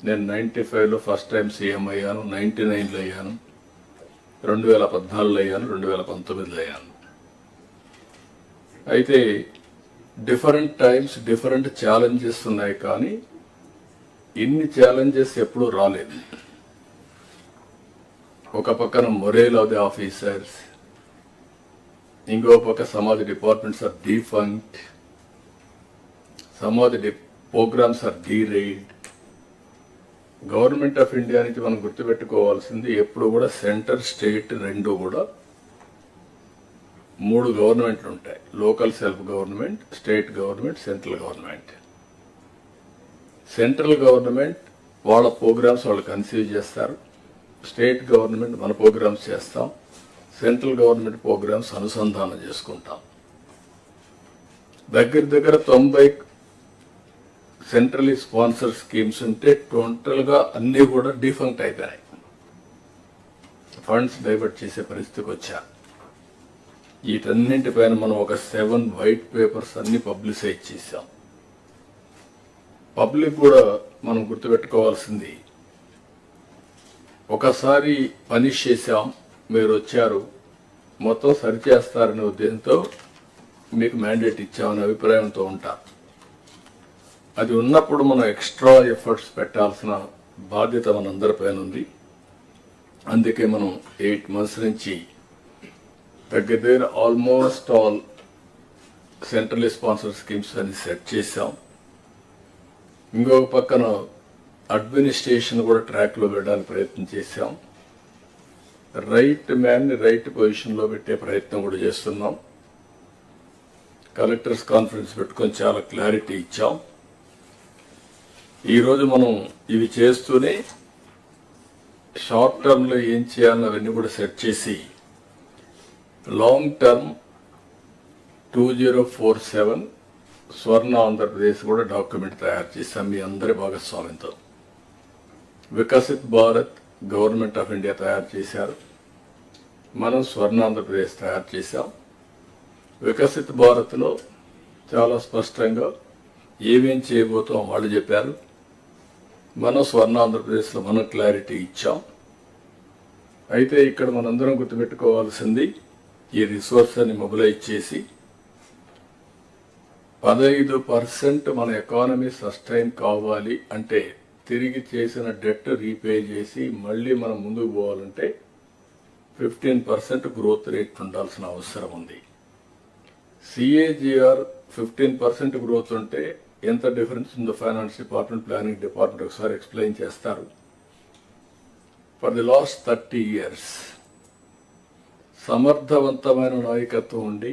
నేను 95లో first time CM అయ్యాను, 99లో అయ్యాను, 2014లో అయ్యాను, 2019లో అయ్యాను. అయితే డిఫరెంట్ టైమ్స్ డిఫరెంట్ ఛాలెంజెస్ ఉన్నాయి, కానీ ఇన్ని ఛాలెంజెస్ ఎప్పుడూ రాలేదు. ఒక పక్కన మొరేల్ ఆఫ్ ది ఆఫీసర్స్, ఇంకో పక్క some of the departments are defunct, some of the programs are derailed. Government of India నుంచి మనం గుర్తుపెట్టుకోవాల్సింది, ఎప్పుడు కూడా సెంటర్ స్టేట్ రెండు కూడా 3 గవర్నమెంట్లు ఉంటాయి. Local self government, state government, central government. Central government వాళ్ళ ప్రోగ్రామ్స్ వాళ్ళు కన్సీవ్ చేస్తారు, స్టేట్ గవర్నమెంట్ మన ప్రోగ్రామ్స్ చేస్తాం, సెంట్రల్ గవర్నమెంట్ ప్రోగ్రామ్స్ అనుసంధానం చేసుకుంటాం. దగ్గర 90 సెంట్రలీ స్పాన్సర్ స్కీమ్స్ ఉంటే టోటల్గా అన్నీ కూడా డిఫంక్ట్ అయిపోయినాయి. ఫండ్స్ డైవర్ట్ చేసే పరిస్థితికి వచ్చారు. వీటన్నింటిపైన మనం ఒక 7 వైట్ పేపర్స్ అన్ని పబ్లిసైజ్ చేశాం. పబ్లిక్ కూడా మనం గుర్తుపెట్టుకోవాల్సింది, ఒకసారి పనిష్ చేశాం, మీరు వచ్చారు, మొత్తం సరిచేస్తారనే ఉద్దేశంతో మీకు మ్యాండేట్ ఇచ్చామనే అభిప్రాయంతో ఉంటారు. అది ఉన్నప్పుడు మనం ఎక్స్ట్రా ఎఫర్ట్స్ పెట్టాల్సిన బాధ్యత మనందరిపైన ఉంది. అందుకే మనం 8 months నుంచి దగ్గర almost all central sponsor schemes అని సెట్ చేశాం. ఇంకొక పక్కన అడ్మినిస్ట్రేషన్ కూడా ట్రాక్లో పెట్టడానికి ప్రయత్నం చేశాం. రైట్ మ్యాన్ని రైట్ పొజిషన్లో పెట్టే ప్రయత్నం కూడా చేస్తున్నాం. కలెక్టర్స్ కాన్ఫరెన్స్ పెట్టుకొని చాలా క్లారిటీ ఇచ్చాం. ఈరోజు మనం ఇవి చేస్తూనే షార్ట్ టర్మ్లో ఏం చేయాలని అవన్నీ కూడా సెట్ చేసి లాంగ్ టర్మ్ 2047 స్వర్ణ ఆంధ్రప్రదేశ్ కూడా డాక్యుమెంట్ తయారు చేశాం మీ అందరి భాగస్వామ్యంతో. Viksit Bharat government of India తయారు చేశారు, మనం స్వర్ణ ఆంధ్రప్రదేశ్ తయారు చేశాం. వికసిత్ భారత్లో చాలా స్పష్టంగా ఏమేం చేయబోతాం వాళ్ళు చెప్పారు. మనం స్వర్ణ ఆంధ్రప్రదేశ్లో మనం క్లారిటీ ఇచ్చాం. అయితే ఇక్కడ మనందరం గుర్తుపెట్టుకోవాల్సింది, ఈ రిసోర్స్ అని మొబిలైజ్ చేసి 15% మన ఎకానమీ సస్టైన్ కావాలి అంటే, తిరిగి చేసిన డెట్ రీపే చేసి మళ్ళీ మనం ముందుకు పోవాలంటే 15% గ్రోత్ రేట్ ఉండాల్సిన అవసరం ఉంది. CAGR 15% గ్రోత్ ఉంటే ఎంత డిఫరెన్స్ ఉందో ఫైనాన్స్ డిపార్ట్మెంట్, ప్లానింగ్ డిపార్ట్మెంట్ ఒకసారి ఎక్స్ప్లెయిన్ చేస్తారు. ఫర్ ది లాస్ట్ 30 years సమర్థవంతమైన నాయకత్వం ఉండి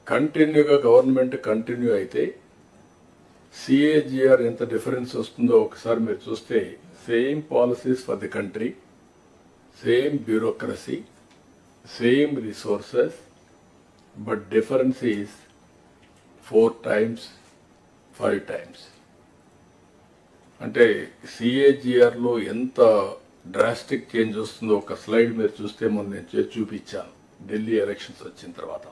కంటిన్యూగా గవర్నమెంట్ కంటిన్యూ అయితే CAGR ఎంత డిఫరెన్స్ వస్తుందో ఒకసారి మీరు చూస్తే, same policies for the country, same bureaucracy, same resources, but difference is 4 times, 5 times. అంటే CAGRలో ఎంత డ్రాస్టిక్ చేంజ్ వస్తుందో ఒక స్లైడ్ మీరు చూస్తే నేను చూపించాను ఢిల్లీ ఎలక్షన్స్ వచ్చిన తర్వాత.